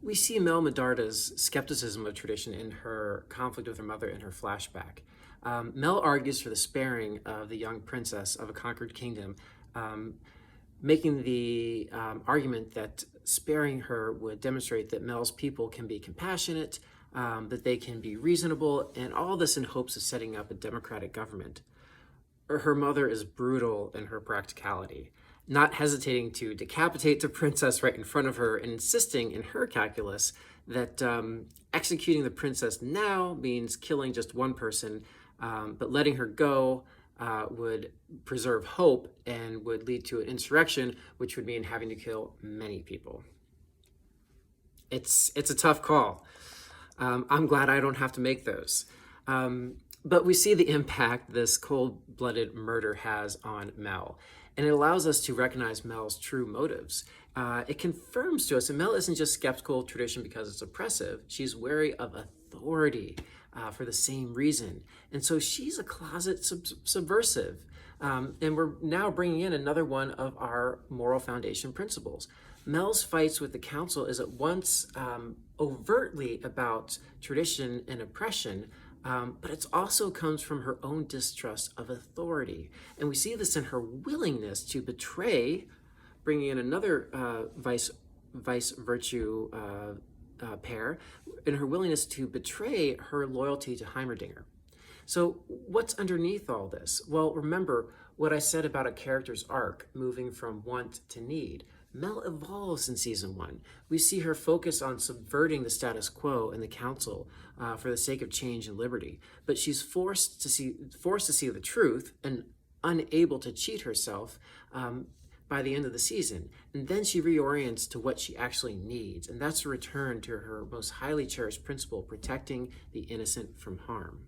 We see Mel Medarda's skepticism of tradition in her conflict with her mother in her flashback. Mel argues for the sparing of the young princess of a conquered kingdom, um, making the argument that sparing her would demonstrate that Mel's people can be compassionate, that they can be reasonable, and all this in hopes of setting up a democratic government. Her mother is brutal in her practicality, not hesitating to decapitate the princess right in front of her and insisting in her calculus that executing the princess now means killing just one person, but letting her go would preserve hope and would lead to an insurrection, which would mean having to kill many people. It's a tough call. I'm glad I don't have to make those. But we see the impact this cold-blooded murder has on Mel, and it allows us to recognize Mel's true motives. It confirms to us that Mel isn't just skeptical of tradition because it's oppressive. She's wary of authority for the same reason. And so she's a closet subversive. And we're now bringing in another one of our moral foundation principles. Mel's fights with the council is at once overtly about tradition and oppression, but it also comes from her own distrust of authority. And we see this in her willingness to betray, bringing in another vice virtue pair, in her willingness to betray her loyalty to Heimerdinger. So what's underneath all this? Well, remember what I said about a character's arc moving from want to need. Mel evolves in season 1. We see her focus on subverting the status quo in the council for the sake of change and liberty, but she's forced to see the truth and unable to cheat herself by the end of the season. And then she reorients to what she actually needs, and that's a return to her most highly cherished principle, protecting the innocent from harm.